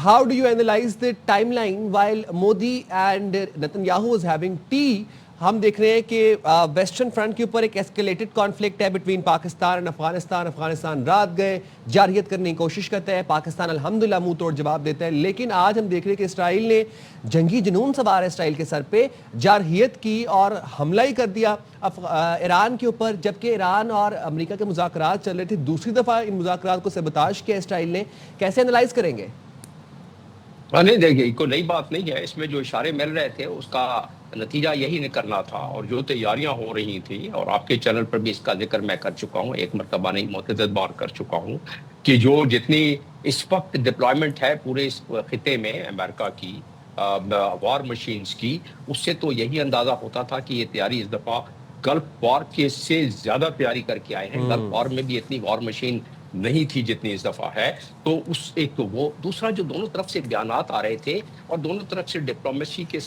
how do you analyze the timeline while Modi and Netanyahu is having tea? ہم دیکھ رہے ہیں کہ ویسٹرن فرنٹ کے اوپر ایک ایسکیلیٹڈ کانفلکٹ ہے بٹوین پاکستان اور افغانستان رات گئے جارحیت کرنے کی کوشش کرتا ہے، پاکستان الحمدللہ منہ توڑ جواب دیتا ہے، لیکن آج ہم دیکھ رہے ہیں کہ اسرائیل نے جنگی جنون سوار ہے اسرائیل کے سر پہ، جارحیت کی اور حملہ ہی کر دیا ایران کے اوپر، جبکہ ایران اور امریکہ کے مذاکرات چل رہے تھے، دوسری دفعہ ان مذاکرات کو سبوتاژ کیا اسرائیل نے. کیسے انالائز کریں گے؟ نہیں دیکھیے، کوئی نئی بات نہیں ہے اس میں، جو اشارے مل رہے تھے اس کا نتیجہ یہی نکلنا تھا، اور جو تیاریاں ہو رہی تھیں، اور آپ کے چینل پر بھی اس کا ذکر میں کر چکا ہوں، ایک مرتبہ نہیں متعدد بار کر چکا ہوں، کہ جو جتنی اس وقت ڈپلائمنٹ ہے پورے اس خطے میں امریکہ کی وار مشینز کی، اس سے تو یہی اندازہ ہوتا تھا کہ یہ تیاری اس دفعہ گلف وار کے سے زیادہ تیاری کر کے آئے ہیں. گلف وار میں بھی اتنی وار مشین نہیں تھی جتنی اس دفعہ ہے. تو اس ایک تو وہ، دوسرا جو دونوں طرف سے بیانات آ رہے تھے اور دونوں طرف سے ڈپلومیسی کے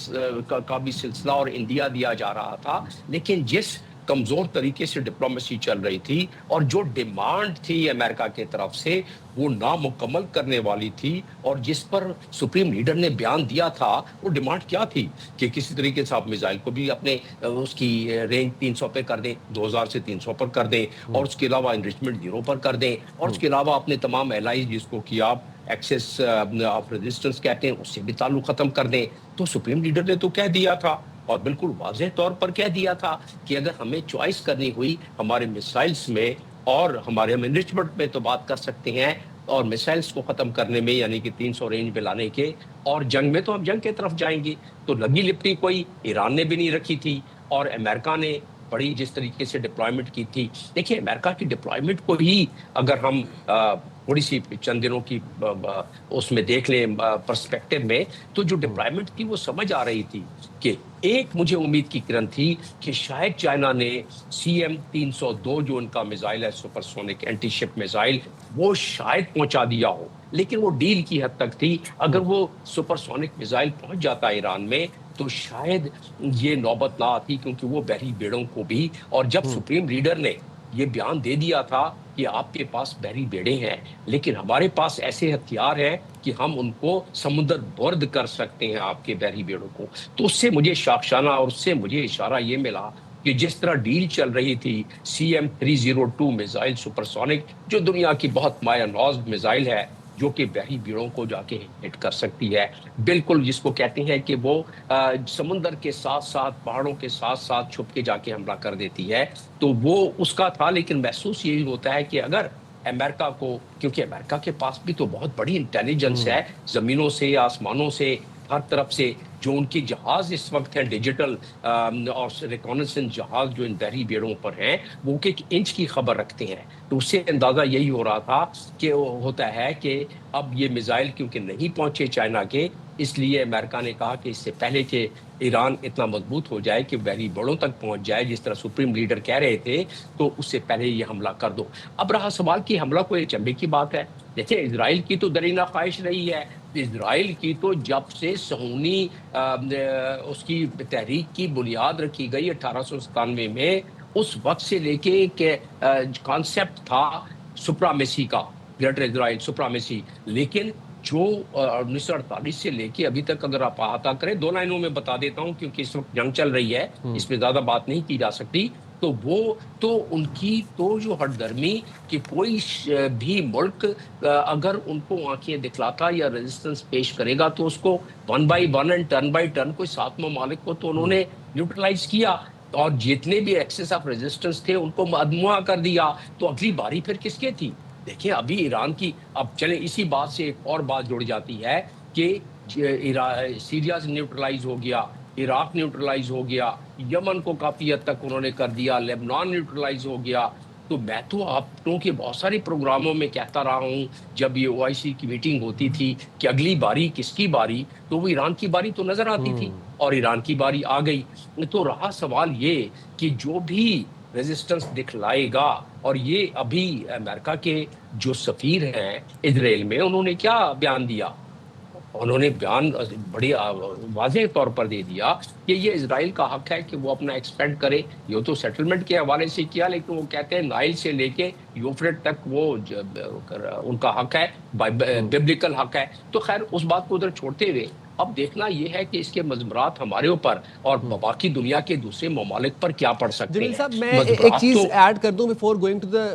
کا بھی سلسلہ اور انڈیا دیا جا رہا تھا، لیکن جس کمزور طریقے سے ڈپلومیسی چل رہی تھی اور جو ڈیمانڈ تھی امریکہ کی طرف سے وہ نامکمل کرنے والی تھی، اور جس پر سپریم لیڈر نے بیان دیا تھا، وہ ڈیمانڈ کیا تھی کہ کسی طریقے سے آپ میزائل کو بھی اپنے اس کی رینج 300 پہ کر دیں، 2000 سے 300 پر کر دیں، اور اس کے علاوہ انریچمنٹ 0 پر کر دیں، اور اس کے علاوہ اپنے تمام الائز جس کو کہ آپ ایکسس آف ریزسٹنس کہتے ہیں اس سے بھی تعلق ختم کر دیں. تو سپریم لیڈر نے تو کہہ دیا تھا، اور بالکل واضح طور پر کہہ دیا تھا کہ اگر ہمیں چوائس کرنی ہوئی ہمارے میسائلز میں اور ہمارے ہم انریچمنٹ میں تو بات کر سکتے ہیں، اور میسائلز کو ختم کرنے میں یعنی کہ 300 رینج پہ لانے کے، اور جنگ میں تو ہم جنگ کی طرف جائیں گے. تو لگی لپٹی کوئی ایران نے بھی نہیں رکھی تھی، اور امریکہ نے بڑی جس طریقے سے ڈپلائمنٹ کی تھی. دیکھیں امریکہ کی ڈپلائمنٹ کو ہی اگر ہم تھوڑی سی چند دنوں کی اس میں دیکھ لیں پرسپیکٹو میں، تو جو ڈپلائمنٹ تھی وہ سمجھ آ رہی تھی کہ ایک مجھے امید کی کرن تھی کہ شاید چائنا نے CM-302 جو ان کا میزائل ہے سپر سونک اینٹی شپ میزائل، وہ شاید پہنچا دیا ہو، لیکن وہ ڈیل کی حد تک تھی. اگر وہ سپر سونک میزائل پہنچ جاتا ایران میں تو شاید یہ نوبت نہ آتی، کیونکہ وہ بحری بیڑوں کو بھی، اور جب سپریم لیڈر نے یہ بیان دے دیا تھا کہ آپ کے پاس بحری بیڑے ہیں لیکن ہمارے پاس ایسے ہتھیار ہیں کہ ہم ان کو سمندر برد کر سکتے ہیں آپ کے بحری بیڑوں کو، تو اس سے مجھے شاخسانہ اور اس سے مجھے اشارہ یہ ملا کہ جس طرح ڈیل چل رہی تھی CM-302 میزائل سپر سونک، جو دنیا کی بہت مایہ ناز میزائل ہے، جو کہ بحری بیڑوں کو جا کے ہٹ کر سکتی ہے، بالکل جس کو کہتے ہیں کہ وہ سمندر کے ساتھ ساتھ پہاڑوں کے ساتھ ساتھ چھپ کے جا کے حملہ کر دیتی ہے. تو وہ اس کا تھا، لیکن محسوس یہی ہوتا ہے کہ اگر امریکہ کو، کیونکہ امریکہ کے پاس بھی تو بہت بڑی انٹیلیجنس ہے، زمینوں سے آسمانوں سے ہر طرف سے، جو ان کی جہاز اس وقت ہیں ڈیجیٹل اور ریکانسنس جہاز جو ان بحری بیڑوں پر ہیں، وہ ایک انچ کی خبر رکھتے ہیں. تو اس سے اندازہ یہی ہو رہا تھا کہ ہوتا ہے کہ اب یہ میزائل کیونکہ نہیں پہنچے چائنا کے، اس لیے امریکہ نے کہا کہ اس سے پہلے کہ ایران اتنا مضبوط ہو جائے کہ بحری بیڑوں تک پہنچ جائے جس طرح سپریم لیڈر کہہ رہے تھے، تو اس سے پہلے یہ حملہ کر دو. اب رہا سوال کہ حملہ کوئی چمبے کی بات ہے. دیکھیں اسرائیل کی تو درینہ خواہش رہی ہے، اسرائیل کی تو جب سے صہیونی اس کی تحریک کی بنیاد رکھی گئی 1897 میں، اس وقت سے لے کے کہ کانسیپٹ تھا سپرامیسی کا، گریٹر اسرائیل سپرامیسی، لیکن جو 1948 سے لے کے ابھی تک اگر آپ احاطہ کریں، 2 لائنوں میں بتا دیتا ہوں کیونکہ اس وقت جنگ چل رہی ہے، اس میں زیادہ بات نہیں کی جا سکتی. تو وہ تو ان کی تو جو ہٹ درمی کہ کوئی بھی ملک اگر ان کو آنکھیں دکھلاتا یا ریزسٹنس پیش کرے گا تو اس کو 1 by 1 and turn by turn کوئی 7 ممالک کو تو انہوں نے نیوٹرلائز کیا، اور جتنے بھی ایکسس آف ریزسٹنس تھے ان کو مدموعہ کر دیا. تو اگلی باری پھر کس کے تھی؟ دیکھیں ابھی ایران کی، اب چلیں اسی بات سے ایک اور بات جڑ جاتی ہے کہ سیریا سے نیوٹرلائز ہو گیا، عراق نیوٹرلائز ہو گیا، یمن کو کافی حد تک انہوں نے کر دیا، لیبنان نیوٹرلائز ہو گیا. تو میں تو آپ کے بہت سارے پروگراموں میں کہتا رہا ہوں جب یہ OIC کی میٹنگ ہوتی تھی کہ اگلی باری کس کی باری، تو وہ ایران کی باری تو نظر آتی تھی، اور ایران کی باری آ گئی. تو رہا سوال یہ کہ جو بھی ریزسٹنس دکھلائے گا، اور یہ ابھی امریکہ کے جو سفیر ہیں اسرائیل میں، انہوں نے کیا بیان دیا؟ انہوں نے بیان بڑی واضح طور پر دے دیا کہ یہ اسرائیل کا حق ہے کہ وہ اپنا ایکسپینڈ کرے. یہ تو سیٹلمنٹ کے حوالے سے کیا، لیکن وہ کہتے ہیں نائل سے لے کے یوفریٹ تک وہ ان کا حق ہے، ببلیکل حق ہے. تو خیر اس بات کو ادھر چھوڑتے ہوئے اب دیکھنا یہ ہے کہ اس کے مضمرات ہمارے اوپر اور باقی دنیا کے دوسرے ممالک پر کیا پڑ سکتے جمیل ہیں. صاحب میں ایک مضمرات چیز تو ایڈ کر دوں بیفور گوئنگ ٹو دا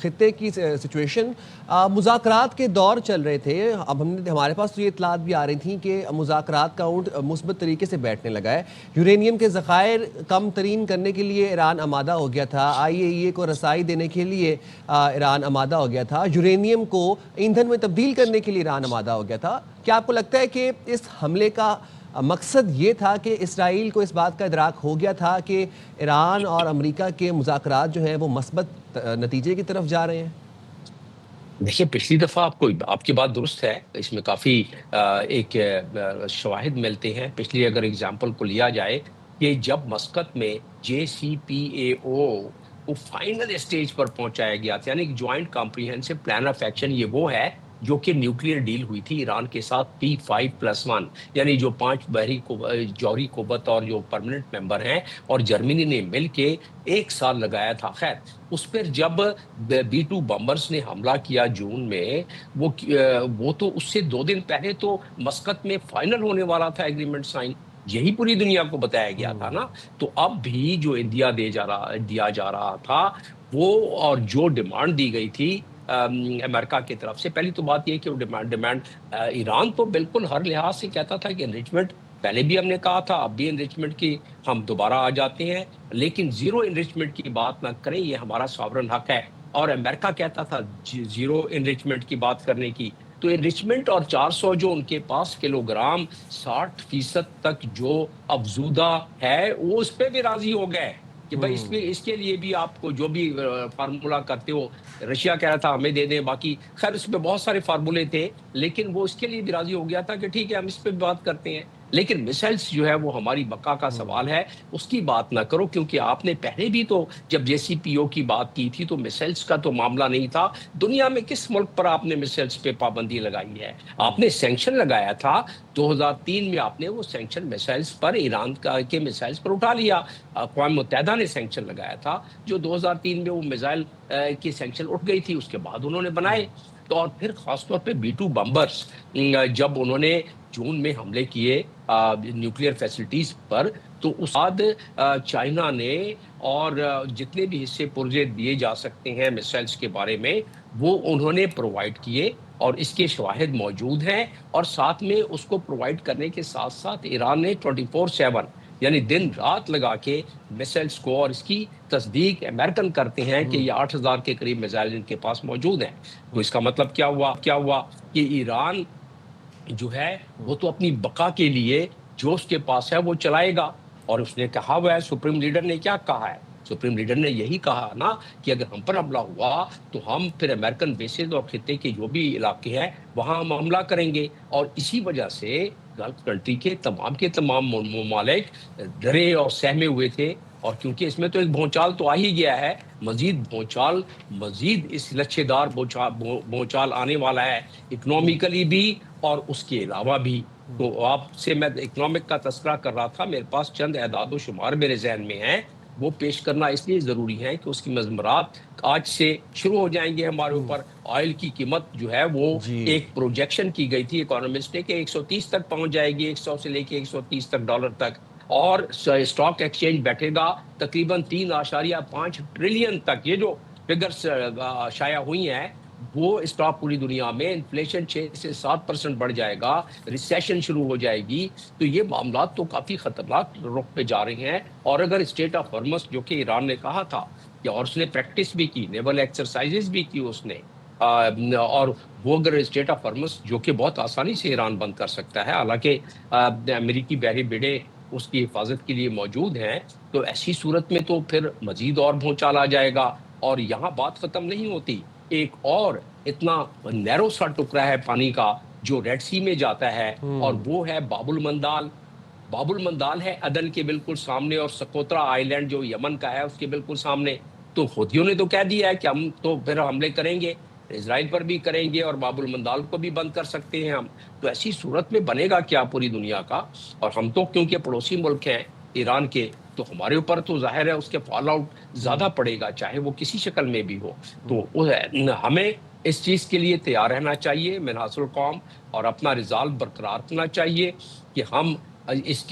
خطے کی سچویشن. مذاکرات کے دور چل رہے تھے، اب ہمارے پاس تو یہ اطلاعات بھی آ رہی تھیں کہ مذاکرات کا اونٹ مثبت طریقے سے بیٹھنے لگا ہے. یورینیم کے ذخائر کم ترین کرنے کے لیے ایران آمادہ ہو گیا تھا، IAEA کو رسائی دینے کے لیے ایران آمادہ ہو گیا تھا، یورینیم کو ایندھن میں تبدیل کرنے کے لیے ایران آمادہ ہو گیا تھا. کیا آپ کو لگتا ہے کہ اس حملے کا مقصد یہ تھا کہ اسرائیل کو اس بات کا ادراک ہو گیا تھا کہ ایران اور امریکہ کے مذاکرات جو ہیں وہ مثبت نتیجے کی طرف جا رہے ہیں؟ دیکھیے پچھلی دفعہ آپ کی بات درست ہے، اس میں کافی ایک شواہد ملتے ہیں. پچھلی اگر اگزامپل کو لیا جائے کہ جب مسقط میں JCPOA کو فائنل اسٹیج پر پہنچایا گیا تھا، یعنی joint comprehensive plan of action, یہ وہ ہے جو کہ نیوکلیئر ڈیل ہوئی تھی ایران کے ساتھ P5+1، یعنی جو 5 جوہری قوت اور جو پرماننٹ ممبر ہیں، اور جرمنی نے مل کے 1 سال لگایا تھا. خیر اس پر جب B2 بمبرز نے حملہ کیا جون میں، وہ تو اس سے 2 دن پہلے تو مسقط میں فائنل ہونے والا تھا ایگریمنٹ سائن، یہی پوری دنیا کو بتایا گیا تھا نا. تو اب بھی جو انڈیا دیا جا رہا تھا وہ، اور جو ڈیمانڈ دی گئی تھی امریکہ کی طرف سے، پہلی تو بات یہ کہ وہ ڈیمانڈ ایران تو بالکل ہر لحاظ سے کہتا تھا کہ انریچمنٹ، پہلے بھی ہم نے کہا تھا، اب بھی انریچمنٹ کی ہم دوبارہ آ جاتے ہیں، لیکن زیرو انریچمنٹ کی بات نہ کریں، یہ ہمارا ساورن حق ہے. اور امریکہ کہتا تھا زیرو انریچمنٹ کی بات کرنے کی. تو انریچمنٹ اور 400 جو ان کے پاس کلو گرام 60% تک جو افزودہ ہے، وہ اس پہ بھی راضی ہو گئے کہ بھائی اس کے لیے بھی آپ کو جو بھی فارمولہ کرتے ہو، رشیا کہہ رہا تھا ہمیں دے دیں، باقی خیر اس پہ بہت سارے فارمولے تھے، لیکن وہ اس کے لیے بھی راضی ہو گیا تھا کہ ٹھیک ہے ہم اس پہ بھی بات کرتے ہیں. لیکن میسائلز جو ہے وہ ہماری بقا کا سوال ہے، اس کی بات نہ کرو، کیونکہ آپ نے پہلے بھی تو جب JCPOA کی بات کی تھی تو میسائلز کا تو معاملہ نہیں تھا. دنیا میں کس ملک پر آپ نے میسائلز پہ پابندی لگائی ہے؟ آپ نے سینکشن لگایا تھا 2003 میں، آپ نے وہ سینکشن میسائلز پر، ایران کے میسائلز پر اٹھا لیا. اقوام متحدہ نے سینکشن لگایا تھا، جو 2003 میں وہ میزائل کی سینکشن اٹھ گئی تھی، اس کے بعد انہوں نے بنائے. تو اور پھر خاص طور پہ B2 بمبرز جب انہوں نے جون میں حملے کیے نیوکلیئر فیسلٹیز پر، تو اس بعد چائنا نے اور جتنے بھی حصے پرزے دیے جا سکتے ہیں میسائلز کے بارے میں، وہ انہوں نے پرووائڈ کیے، اور اس کے شواہد موجود ہیں. اور ساتھ میں اس کو پرووائڈ کرنے کے ساتھ ساتھ ایران نے 24/7 یعنی دن رات لگا کے میسائلز کو، اور اس کی تصدیق امریکن کرتے ہیں کہ یہ 8,000 کے قریب میزائل ان کے پاس موجود ہیں. تو اس کا مطلب کیا ہوا کہ ایران جو ہے وہ تو اپنی بقا کے لیے جو اس کے پاس ہے وہ چلائے گا. اور اس نے کہا ہوا ہے، سپریم لیڈر نے کیا کہا ہے؟ سپریم لیڈر نے یہی کہا نا کہ اگر ہم پر حملہ ہوا تو ہم پھر امریکن بیسز اور خطے کے جو بھی علاقے ہیں وہاں ہم حملہ کریں گے. اور اسی وجہ سے گلف کنٹری کے تمام ممالک ڈرے اور سہمے ہوئے تھے. اور کیونکہ اس میں تو ایک بھونچال تو آ ہی گیا ہے، مزید اس لچھے دار بھونچال آنے والا ہے، اکنومیکلی بھی اور اس کے علاوہ بھی. تو آپ سے میں اکنامک کا تذکرہ کر رہا تھا، میرے پاس چند اعداد و شمار میرے ذہن میں ہیں، وہ پیش کرنا اس لیے ضروری ہے کہ اس کی مضمرات آج سے شروع ہو جائیں گے ہمارے اوپر. آئل کی قیمت جو ہے وہ ایک پروجیکشن کی گئی تھی اکانومسٹ نے کہ 130 تک پہنچ جائے گی، 100 سے لے کے 130 تک ڈالر تک. اور اسٹاک ایکسچینج بیٹھے گا تقریباً 3.5 ٹریلین تک. یہ جو فگرز شائع ہوئی ہیں وہ اسٹاک پوری دنیا میں، انفلیشن 6 سے 7% بڑھ جائے گا، ریسیشن شروع ہو جائے گی. تو یہ معاملات تو کافی خطرناک رخ پہ جا رہے ہیں. اور اگر اسٹیٹ آف ہارمز جو کہ ایران نے کہا تھا کہ، اور اس نے پریکٹس بھی کی، نیول ایکسرسائزز بھی کی اس نے، اور وہ اگر اسٹیٹ آف ہارمز جو کہ بہت آسانی سے ایران بند کر سکتا ہے، حالانکہ امریکی بحری بیڑے اس کی حفاظت کے لیے موجود ہیں، تو ایسی صورت میں تو پھر مزید اور بھونچال آ جائے گا. اور یہاں بات ختم نہیں ہوتی، ایک اور اتنا نیرو سا ٹکڑا ہے پانی کا جو ریڈ سی میں جاتا ہے، اور وہ ہے باب المندال. باب المندال ہے عدن کے بالکل سامنے، اور سکوترا آئی لینڈ جو یمن کا ہے اس کے بالکل سامنے. تو حوثیوں نے تو کہہ دیا ہے کہ ہم تو پھر حملے کریں گے. اسرائیل پر بھی کریں گے اور باب المندال کو بھی بند کر سکتے ہیں ہم. تو ایسی صورت میں بنے گا کیا پوری دنیا کا؟ اور ہم تو کیونکہ پڑوسی ملک ہیں ایران کے، تو ہمارے اوپر تو ظاہر ہے اس کے فال آؤٹ زیادہ پڑے گا، چاہے وہ کسی شکل میں بھی ہو. تو ہمیں اس چیز کے لیے تیار رہنا چاہیے منحاص القوم، اور اپنا رزالٹ برقرار رکھنا چاہیے کہ ہم اس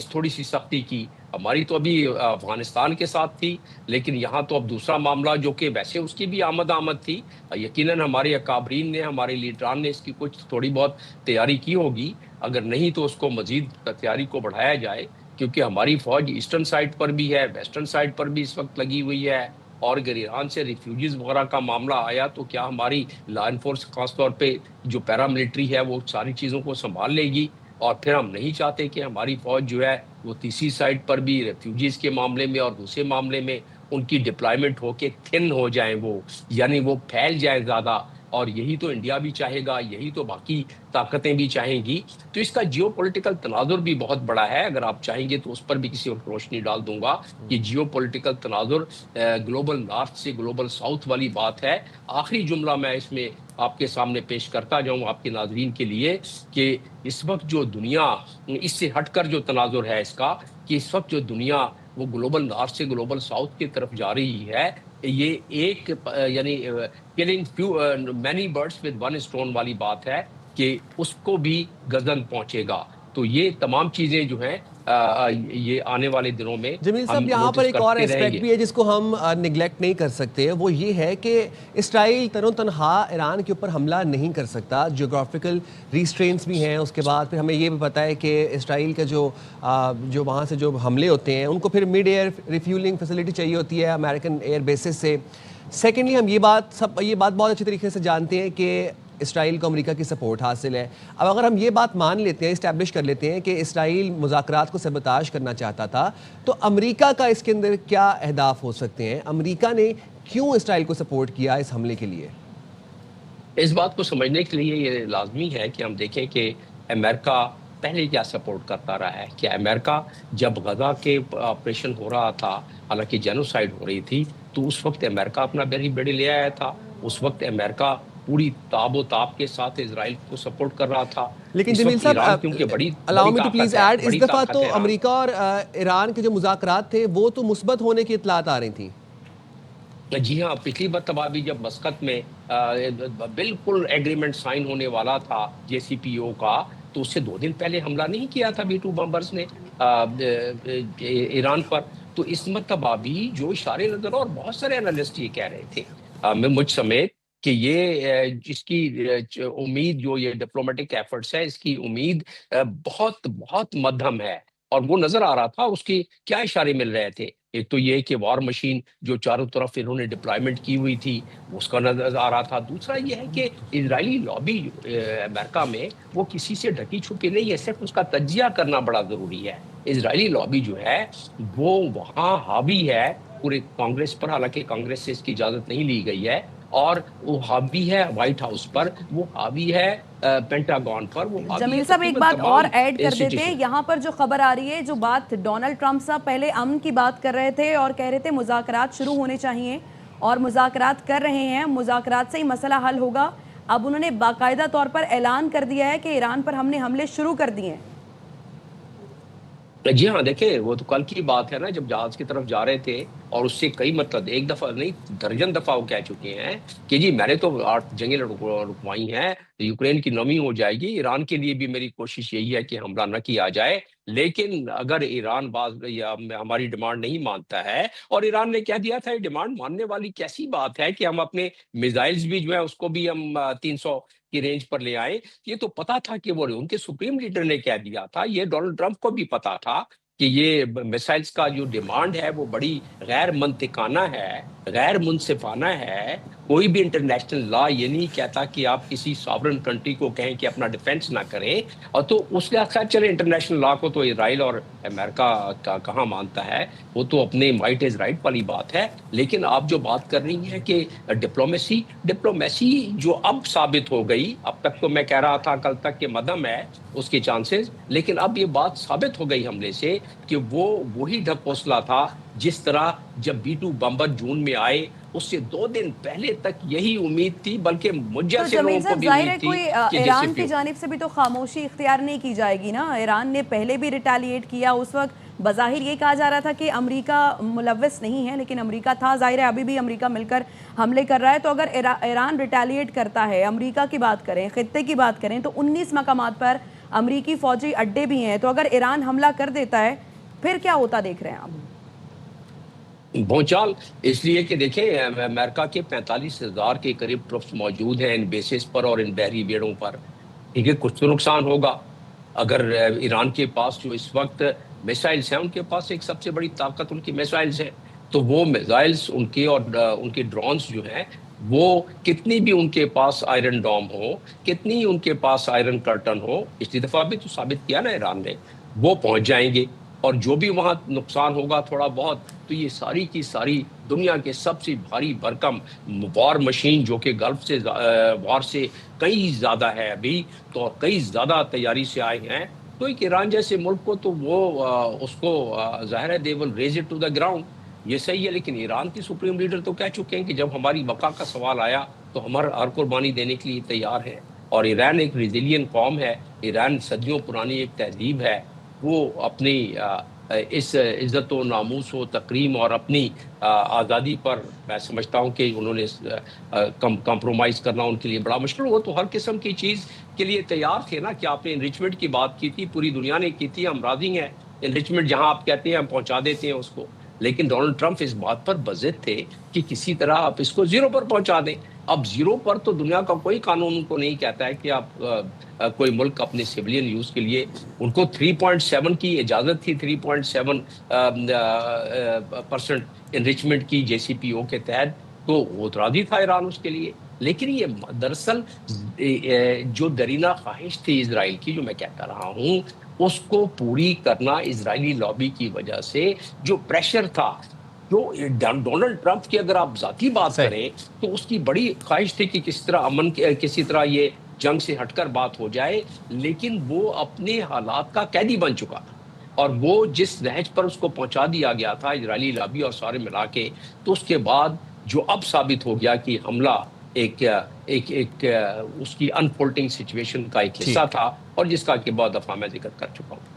تھوڑی سی سختی کی. ہماری تو ابھی افغانستان کے ساتھ تھی، لیکن یہاں تو اب دوسرا معاملہ جو کہ ویسے اس کی بھی آمد تھی. یقیناً ہمارے اکابرین نے، ہمارے لیڈران نے اس کی کچھ تھوڑی بہت تیاری کی ہوگی، اگر نہیں تو اس کو مزید تیاری کو بڑھایا جائے، کیونکہ ہماری فوج ایسٹرن سائڈ پر بھی ہے، ویسٹرن سائڈ پر بھی اس وقت لگی ہوئی ہے. اور اگر ایران سے ریفیوجیز وغیرہ کا معاملہ آیا تو کیا ہماری لا انفورس خاص طور پہ جو پیراملٹری ہے وہ ساری چیزوں کو سنبھال لے گی؟ اور پھر ہم نہیں چاہتے کہ ہماری فوج جو ہے وہ تیسری سائڈ پر بھی ریفیوجیز کے معاملے میں اور دوسرے معاملے میں ان کی ڈپلائمنٹ ہو کے تھن ہو جائیں، وہ یعنی وہ پھیل جائیں زیادہ. اور یہی تو انڈیا بھی چاہے گا، یہی تو باقی طاقتیں بھی چاہیں گی. تو اس کا جیو پولیٹیکل تناظر بھی بہت بڑا ہے. اگر آپ چاہیں گے تو اس پر بھی کسی وقت روشنی ڈال دوں گا کہ جیو پولیٹیکل تناظر گلوبل نارتھ سے گلوبل ساؤتھ والی بات ہے. آخری جملہ میں اس میں آپ کے سامنے پیش کرتا جاؤں آپ کے ناظرین کے لیے، کہ اس وقت جو دنیا، اس سے ہٹ کر جو تناظر ہے اس کا، کہ اس وقت جو دنیا وہ گلوبل نارتھ سے گلوبل ساؤتھ کی طرف جا رہی ہے، یہ ایک یعنی killing few many birds with one stone والی بات ہے کہ اس کو بھی گزن پہنچے گا. تو یہ تمام چیزیں جو ہیں یہ آنے والے دنوں میں جمیل ہم صاحب، یہاں پر نوٹس ایک اور کرتے رہیں اسپیکٹ گے. بھی ہے جس کو ہم نگلیکٹ نہیں کر سکتے، وہ یہ ہے کہ اسرائیل تن و تنہا ایران کے اوپر حملہ نہیں کر سکتا. جیوگرافیکل ریسٹرینٹس بھی ہیں. اس کے بعد پھر ہمیں یہ بھی پتہ ہے کہ اسرائیل کا جو وہاں سے جو حملے ہوتے ہیں ان کو پھر مڈ ایئر ریفیولنگ فیسلٹی چاہیے ہوتی ہے امریکن ایئر بیسز سے. سیکنڈلی ہم یہ بات بہت اچھی طریقے سے جانتے ہیں کہ اسرائیل کو امریکہ کی سپورٹ حاصل ہے. اب اگر ہم یہ بات مان لیتے ہیں، اسٹیبلش کر لیتے ہیں کہ اسرائیل مذاکرات کو سبوتاژ کرنا چاہتا تھا، تو امریکہ کا اس کے اندر کیا اہداف ہو سکتے ہیں؟ امریکہ نے کیوں اسرائیل کو سپورٹ کیا اس حملے کے لیے؟ اس بات کو سمجھنے کے لیے یہ لازمی ہے کہ ہم دیکھیں کہ امریکہ پہلے کیا سپورٹ کرتا رہا ہے. کہ امریکہ جب غزہ کے آپریشن ہو رہا تھا، حالانکہ جینوسائیڈ ہو رہی تھی، تو اس وقت امریکہ اپنا بیری بیڑی لے آیا تھا. اس وقت امریکہ پوری تاب و تاب کے ساتھ اسرائیل کو سپورٹ کر رہا تھا. لیکن اس جمیل وقت صاحب، ایران کیونکہ بڑی الاؤ می ٹو طاقت پلیز ہے، ایڈ، اس بڑی دفعہ طاقت تو ہے ایران. امریکہ اور ایران کے جو مذاکرات تھے وہ تو مثبت ہونے کی اطلاعات آ رہی تھیں. جی ہاں، پچھلی مرتبہ بھی جب مسقط میں بالکل ایگریمنٹ سائن ہونے والا تھا JCPOA کا، تو اس سے 2 دن پہلے حملہ نہیں کیا تھا B-2 بمبرز نے ایران پر. تو اس مرتبہ بھی جو اشارے نظر، اور بہت سارے انالسٹ یہ کہہ رہے تھے مجھ سمیت، کہ یہ اس کی امید، جو یہ ڈپلومیٹک ایفرٹس ہے، اس کی امید بہت بہت مدھم ہے. اور وہ نظر آ رہا تھا. اس کی کیا اشارے مل رہے تھے؟ ایک تو یہ کہ وار مشین جو چاروں طرف انہوں نے ڈپلائمنٹ کی ہوئی تھی اس کا نظر آ رہا تھا. دوسرا یہ ہے کہ اسرائیلی لابی امریکہ میں وہ کسی سے ڈھکی چھپی نہیں ہے، صرف اس کا تجزیہ کرنا بڑا ضروری ہے. اسرائیلی لابی جو ہے وہ وہاں حاوی ہے پورے کانگریس پر، حالانکہ کانگریس سے اس کی اجازت نہیں لی گئی ہے. اور وہ حاوی ہے وائٹ ہاؤس پر، وہ حاوی ہے پینٹاگون پر، وہ حاوی ہے جمیل صاحب ایک تقریباً بات اور تمام ایڈ کر دیتے ہیں. انسٹیٹیوشن. یہاں پر جو خبر آ رہی ہے، جو بات ڈونلڈ ٹرمپ صاحب پہلے امن کی بات کر رہے تھے اور کہہ رہے تھے مذاکرات شروع ہونے چاہیے، اور مذاکرات کر رہے ہیں، مذاکرات سے ہی مسئلہ حل ہوگا. اب انہوں نے باقاعدہ طور پر اعلان کر دیا ہے کہ ایران پر ہم نے حملے شروع کر دیے ہیں. جی ہاں، دیکھیں وہ تو کل کی بات ہے نا، جب جہاز کی طرف جا رہے تھے، اور اس سے کئی مطلب ایک دفعہ نہیں درجن دفعہ وہ کہہ چکے ہیں کہ جی میں نے تو 8 جنگیں رکوائی ہیں، یوکرین کی نمی ہو جائے گی. ایران کے لیے بھی میری کوشش یہی ہے کہ حملہ نہ کیا جائے، لیکن اگر ایران یا ہماری ڈیمانڈ نہیں مانتا ہے، اور ایران نے کہہ دیا تھا یہ ڈیمانڈ ماننے والی کیسی بات ہے کہ ہم اپنے میزائلز بھی جو ہے اس کو بھی ہم 300 کی رینج پر لے آئے. یہ تو پتا تھا کہ وہ ان کے سپریم لیڈر نے کہہ دیا تھا، یہ ڈونلڈ ٹرمپ کو بھی پتا تھا کہ یہ میسائلز کا جو ڈیمانڈ ہے وہ بڑی غیر منطقانہ ہے، غیر منصفانہ ہے. کوئی بھی انٹرنیشنل لا یہ نہیں کہتا کہ آپ کسی ساورن کنٹری کو کہیں کہ اپنا ڈیفنس نہ کریں. اور تو اس کے خیر چلے انٹرنیشنل لا کو تو اسرائیل اور امریکہ کہاں مانتا ہے، وہ تو اپنے مائٹ از رائٹ والی بات ہے. لیکن آپ جو بات کر رہی ہیں کہ ڈپلومیسی جو اب ثابت ہو گئی، اب تک تو میں کہہ رہا تھا کل تک کہ مدھم ہے اس کے چانسز، لیکن اب یہ بات ثابت ہو گئی حملے سے کہ وہ وہی ڈھکوسلا تھا جس طرح جب B-2 بمبر جون میں آئے اس سے 2 دن پہلے تک یہی امید تھی، بلکہ مجھ تو جیسے جمیل لوگوں کو صاحب بھی ظاہر ہے امید تھی کوئی کہ ایران کی جیسے جانب سے بھی تو خاموشی اختیار نہیں کی جائے گی نا. ایران نے پہلے بھی ریٹیلیٹ کیا، اس وقت بظاہر یہ کہا جا رہا تھا کہ امریکہ ملوث نہیں ہے، لیکن امریکہ تھا. ظاہر ہے ابھی بھی امریکہ مل کر حملے کر رہا ہے. تو اگر ایران ریٹیلیٹ کرتا ہے، امریکہ کی بات کریں، خطے کی بات کریں، تو 19 مقامات پر امریکی فوجی اڈے بھی ہیں. تو اگر ایران حملہ کر دیتا ہے پھر کیا ہوتا دیکھ رہے ہیں آپ؟ بھونچال اس لیے کہ دیکھیں امریکہ کے 45,000 کے قریب ٹروپس موجود ہیں ان بیسز پر اور ان بحری بیڑوں پر. ٹھیک ہے، کچھ تو نقصان ہوگا. اگر ایران کے پاس جو اس وقت میسائلز ہیں، ان کے پاس ایک سب سے بڑی طاقت ان کی میسائلز ہے، تو وہ میسائلز ان کے اور ان کے ڈرونز جو ہیں وہ کتنی بھی ان کے پاس آئرن ڈوم ہو، کتنی ان کے پاس آئرن کرٹن ہو، پچھلی دفعہ بھی تو ثابت کیا نا ایران نے، وہ پہنچ جائیں گے. اور جو بھی وہاں نقصان ہوگا تھوڑا بہت، تو یہ ساری کی ساری دنیا کے سب سے بھاری بھرکم وار مشین جو کہ گلف سے وار سے کئی زیادہ ہے ابھی، تو کئی زیادہ تیاری سے آئے ہیں. تو ایک ایران جیسے ملک کو تو وہ اس کو ظاہر ہے they will raze it to the ground. یہ صحیح ہے، لیکن ایران کی سپریم لیڈر تو کہہ چکے ہیں کہ جب ہماری بقا کا سوال آیا تو ہمارا ہر قربانی دینے کے لیے تیار ہے. اور ایران ایک ریزیلین قوم ہے، ایران صدیوں پرانی ایک تہذیب ہے. وہ اپنی اس عزت و ناموس و تکریم اور اپنی آزادی پر میں سمجھتا ہوں کہ انہوں نے کمپرومائز کرنا ان کے لیے بڑا مشکل ہو. تو ہر قسم کی چیز کے لیے تیار تھے نا. کہ آپ نے انریچمنٹ کی بات کی تھی، پوری دنیا نے کی تھی، ہم راضی ہیں. انریچمنٹ جہاں آپ کہتے ہیں ہم پہنچا دیتے ہیں اس کو. لیکن ڈونلڈ ٹرمپ اس بات پر بضد تھے کہ کسی طرح آپ اس کو زیرو پر پہنچا دیں. اب زیرو پر تو دنیا کا کوئی قانون ان کو نہیں کہتا ہے کہ آپ کوئی ملک اپنے سیولین یوز کے لیے، ان کو 3.7 کی اجازت تھی، 3.7% انریچمنٹ کی JCPO کے تحت، تو وہ راضی تھا ایران اس کے لیے. لیکن یہ دراصل جو درینہ خواہش تھی اسرائیل کی، جو میں کہتا رہا ہوں، اس کو پوری کرنا اسرائیلی لابی کی وجہ سے جو پریشر تھا، جو ڈونلڈ ٹرمپ کی اگر آپ ذاتی بات کریں تو اس کی بڑی خواہش تھی کہ کس طرح امن، کسی طرح یہ جنگ سے ہٹ کر بات ہو جائے. لیکن وہ اپنے حالات کا قیدی بن چکا تھا، اور وہ جس نہج پر اس کو پہنچا دیا گیا تھا اسرائیلی لابی اور سارے ملا کے، تو اس کے بعد جو اب ثابت ہو گیا کہ حملہ ایک اس کی انفولٹنگ سچویشن کا ایک حصہ تھا، اور جس کا کہ بہت دفعہ میں ذکر کر چکا ہوں.